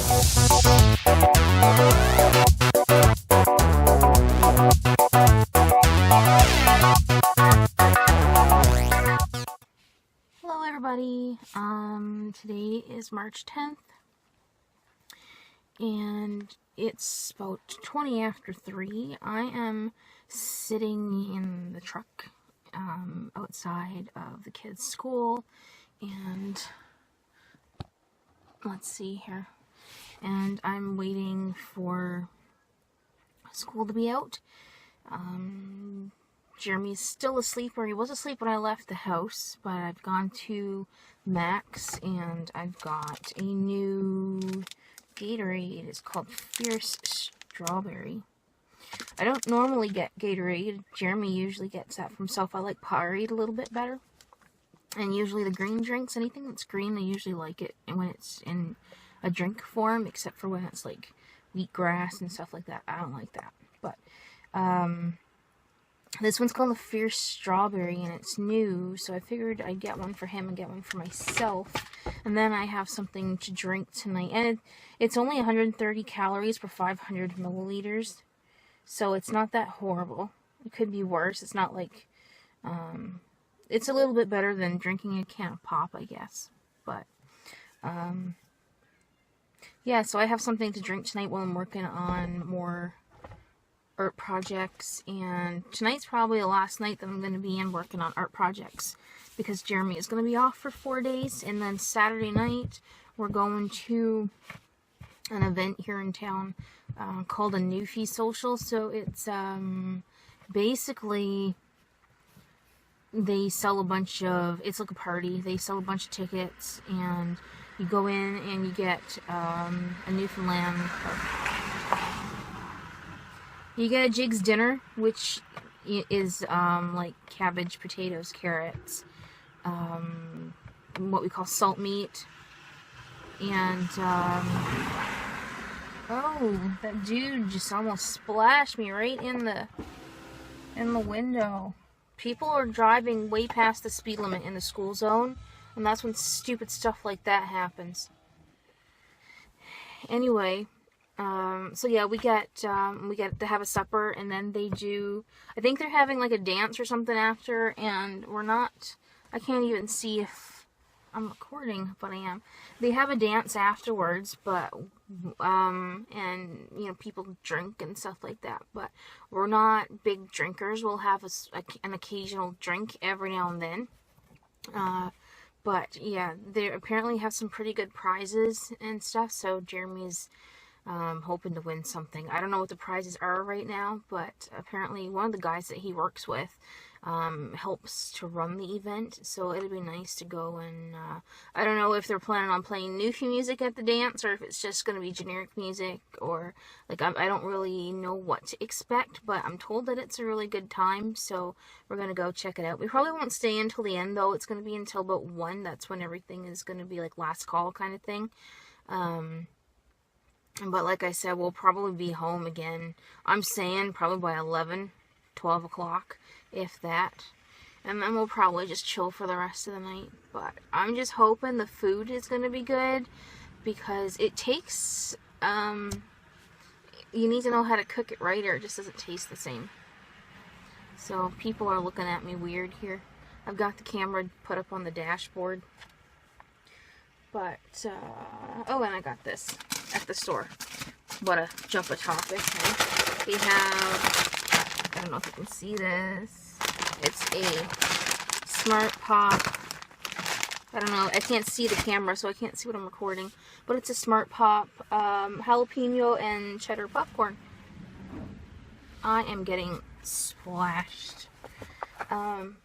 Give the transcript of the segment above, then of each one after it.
Hello everybody, today is March 10th, and it's about 20 after 3. I am sitting in the truck, outside of the kids' school, and let's see here, and I'm waiting for school to be out. Jeremy's still asleep, or he was asleep when I left the house, but I've gone to Mac's and I've got a new Gatorade. It's called Fierce Strawberry. I don't normally get Gatorade. Jeremy usually gets that for himself. I like Powerade a little bit better. And usually the green drinks, anything that's green, I usually like it and when it's in a drink form, except for when it's like wheatgrass and stuff like that. I don't like that. But, this one's called the Fierce Strawberry, and it's new, so I figured I'd get one for him and get one for myself. And then I have something to drink tonight. And it's only 130 calories per 500 milliliters, so it's not that horrible. It could be worse. It's not like, it's a little bit better than drinking a can of pop, I guess. But, yeah, so I have something to drink tonight while I'm working on more art projects, and tonight's probably the last night that I'm going to be in working on art projects because Jeremy is going to be off for 4 days, and then Saturday night we're going to an event here in town called a Newfie Social. So it's basically they sell a bunch of, it's like a party, they sell a bunch of tickets, and you go in and you get a Newfoundland. You get a Jig's dinner, which is like cabbage, potatoes, carrots, what we call salt meat, and oh, that dude just almost splashed me right in the window. People are driving way past the speed limit in the school zone, and that's when stupid stuff like that happens. Anyway. So yeah, we get to have a supper, and then they do, I think they're having like a dance or something after, and I can't even see if I'm recording, but I am. They have a dance afterwards, but, and, you know, people drink and stuff like that, but we're not big drinkers. We'll have an occasional drink every now and then, but yeah, they apparently have some pretty good prizes and stuff, so Jeremy's hoping to win something. I don't know what the prizes are right now, but apparently one of the guys that he works with helps to run the event, so it'd be nice to go. And I don't know if they're planning on playing Newfie music at the dance, or if it's just going to be generic music, or like I don't really know what to expect, but I'm told that it's a really good time, so we're going to go check it out. We probably won't stay until the end, though. It's going to be until about 1. That's when everything is going to be like last call kind of thing. But like I said, we'll probably be home again, I'm saying, probably by 11, 12 o'clock, if that. And then we'll probably just chill for the rest of the night. But I'm just hoping the food is going to be good, because it takes, you need to know how to cook it right, or it just doesn't taste the same. So people are looking at me weird here. I've got the camera put up on the dashboard. But, oh, and I got this at the store. What a jump of topic, right? We have, I don't know if you can see this. It's a Smart Pop. I don't know, I can't see the camera, so I can't see what I'm recording. But it's a Smart Pop jalapeno and cheddar popcorn. I am getting splashed. And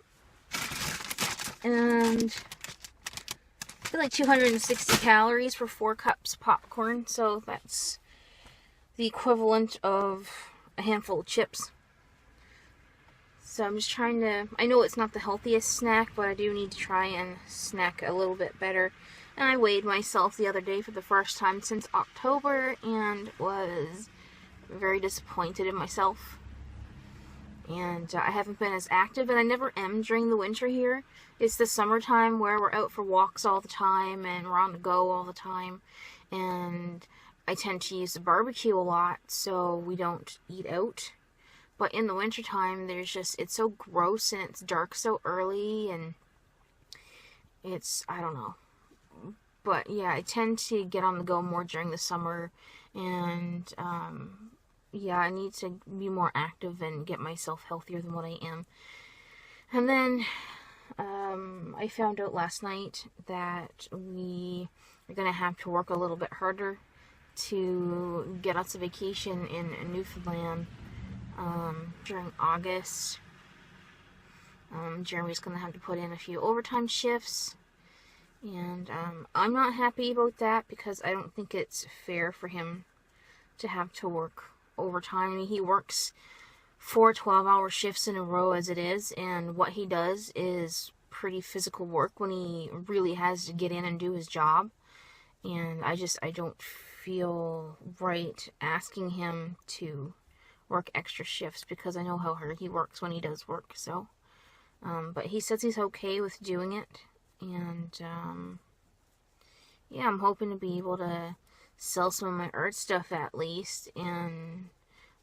like 260 calories for 4 cups of popcorn, so that's the equivalent of a handful of chips. So I'm just trying to, I know it's not the healthiest snack, but I do need to try and snack a little bit better. And I weighed myself the other day for the first time since October, and was very disappointed in myself. And I haven't been as active, and I never am during the winter here. It's the summertime where we're out for walks all the time, and we're on the go all the time. And I tend to use the barbecue a lot, so we don't eat out. But in the wintertime, it's so gross and it's dark so early, and I don't know. But yeah, I tend to get on the go more during the summer, and yeah, I need to be more active and get myself healthier than what I am. And then I found out last night that we are going to have to work a little bit harder to get us a vacation in Newfoundland during August. Jeremy's going to have to put in a few overtime shifts, and I'm not happy about that because I don't think it's fair for him to have to work overtime. I mean, he works 4 12-hour shifts in a row as it is, and what he does is pretty physical work when he really has to get in and do his job. And I don't feel right asking him to work extra shifts because I know how hard he works when he does work. So, but he says he's okay with doing it, and yeah, I'm hoping to be able to sell some of my art stuff at least. And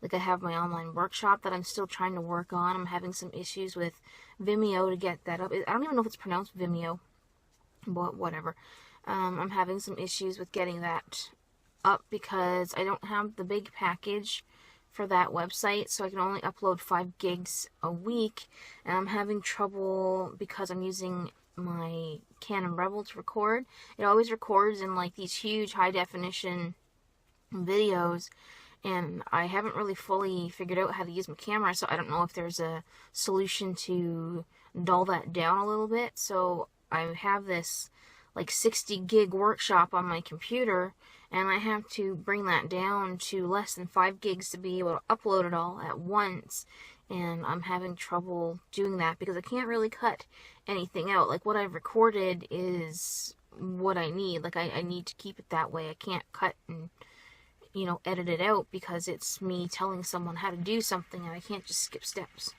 like, I have my online workshop that I'm still trying to work on. I'm having some issues with Vimeo to get that up. I don't even know if it's pronounced Vimeo, but whatever. I'm having some issues with getting that up because I don't have the big package for that website, so I can only upload 5 gigs a week, and I'm having trouble because I'm using my Canon Rebel to record. It always records in like these huge high definition videos, and I haven't really fully figured out how to use my camera, so I don't know if there's a solution to dull that down a little bit. So I have this like 60 gig workshop on my computer, and I have to bring that down to less than 5 gigs to be able to upload it all at once. And I'm having trouble doing that because I can't really cut anything out. Like, what I've recorded is what I need. Like, I need to keep it that way. I can't cut and, you know, edit it out because it's me telling someone how to do something, and I can't just skip steps.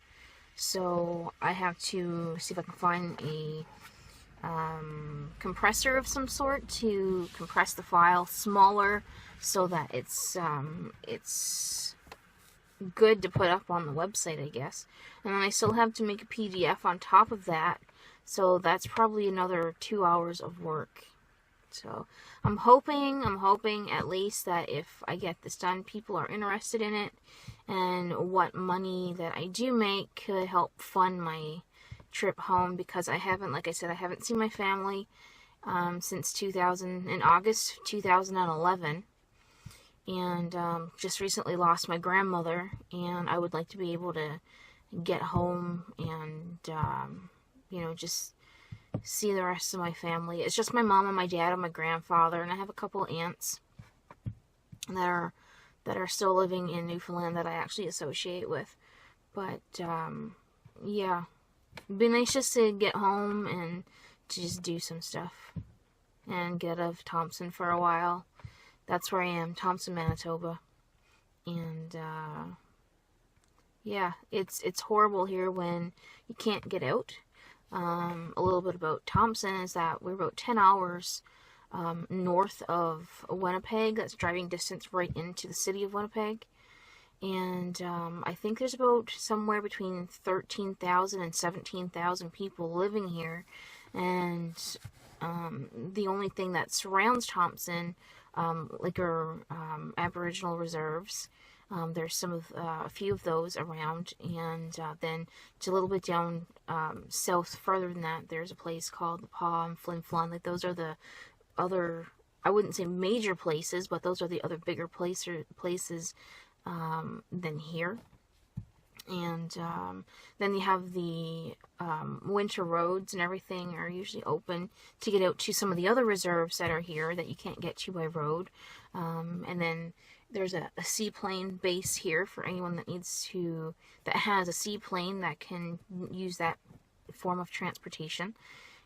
So I have to see if I can find a compressor of some sort to compress the file smaller so that it's good to put up on the website, I guess. And then I still have to make a PDF on top of that, so that's probably another 2 hours of work. So I'm hoping at least that if I get this done, people are interested in it, and what money that I do make could help fund my trip home, because I haven't, like I said, I haven't seen my family since in August 2011, and just recently lost my grandmother, and I would like to be able to get home and you know, just see the rest of my family. It's just my mom and my dad and my grandfather, and I have a couple aunts that are still living in Newfoundland that I actually associate with. But yeah, it'd be nice just to get home and to just do some stuff and get out of Thompson for a while. That's where I am, Thompson, Manitoba. And yeah, it's horrible here when you can't get out. A little bit about Thompson is that we're about 10 hours north of Winnipeg. That's driving distance right into the city of Winnipeg. And I think there's about somewhere between 13,000 and 17,000 people living here. And the only thing that surrounds Thompson, like our Aboriginal reserves, there's a few of those around, and then just a little bit down south, further than that, there's a place called the Paw and Flin Flon. Like, those are the other, I wouldn't say major places, but those are the other bigger places than here. And then you have the winter roads and everything are usually open to get out to some of the other reserves that are here that you can't get to by road. And then there's a seaplane base here for anyone that has a seaplane that can use that form of transportation.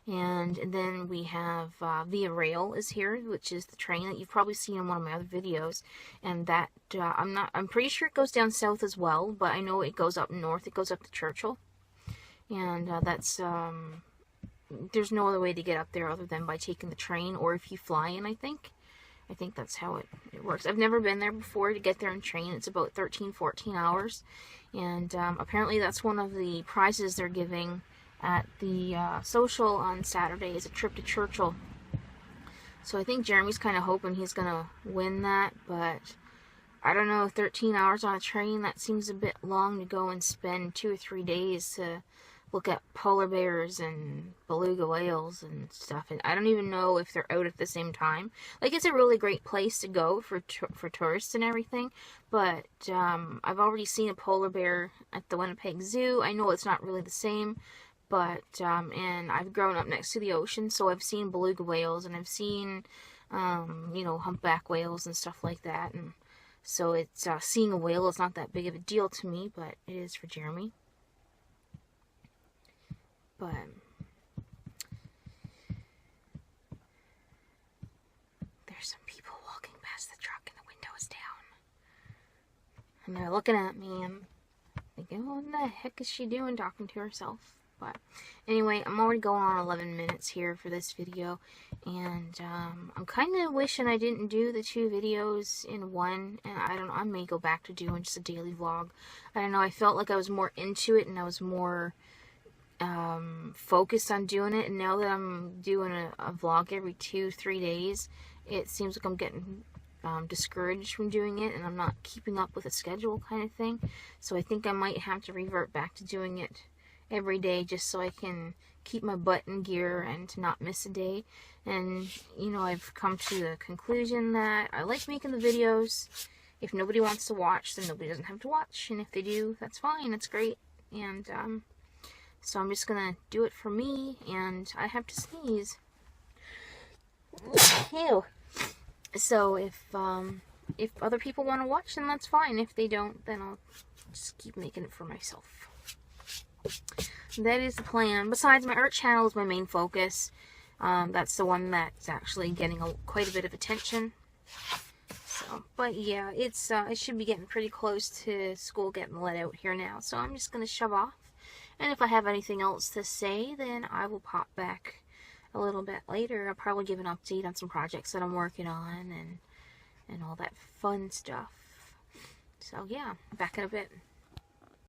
And then we have Via Rail is here, which is the train that you've probably seen in one of my other videos. And that, I'm pretty sure it goes down south as well, but I know it goes up north. It goes up to Churchill. And that's, there's no other way to get up there other than by taking the train, or if you fly in, I think that's how it works. I've never been there before to get there and train. It's about 13, 14 hours. And apparently that's one of the prizes they're giving at the social on Saturday, is a trip to Churchill. So I think Jeremy's kind of hoping he's going to win that, but I don't know, 13 hours on a train, that seems a bit long to go and spend 2 or 3 days to look at polar bears and beluga whales and stuff. And I don't even know if they're out at the same time. Like, it's a really great place to go for tourists and everything, but I've already seen a polar bear at the Winnipeg Zoo. I know it's not really the same, but and I've grown up next to the ocean, so I've seen beluga whales, and I've seen you know, humpback whales and stuff like that. And so it's seeing a whale is not that big of a deal to me, but it is for Jeremy. But there's some people walking past the truck and the window is down, and they're looking at me and thinking, what the heck is she doing, talking to herself? But anyway, I'm already going on 11 minutes here for this video, and I'm kind of wishing I didn't do the 2 videos in one, and I don't know, I may go back to doing just a daily vlog. I don't know, I felt like I was more into it, and I was more focused on doing it, and now that I'm doing a vlog every 2-3 days, it seems like I'm getting discouraged from doing it, and I'm not keeping up with a schedule kind of thing. So I think I might have to revert back to doing it every day, just so I can keep my butt in gear and to not miss a day. And you know, I've come to the conclusion that I like making the videos. If nobody wants to watch, then nobody doesn't have to watch, and if they do, that's fine, that's great. And so I'm just gonna do it for me, and I have to sneeze. Ew. So if other people want to watch, then that's fine. If they don't, then I'll just keep making it for myself. That is the plan. Besides, my art channel is my main focus. That's the one that's actually getting quite a bit of attention. So, but yeah, it's it should be getting pretty close to school getting let out here now. So I'm just gonna shove off. And if I have anything else to say, then I will pop back a little bit later. I'll probably give an update on some projects that I'm working on and all that fun stuff. So yeah, back in a bit.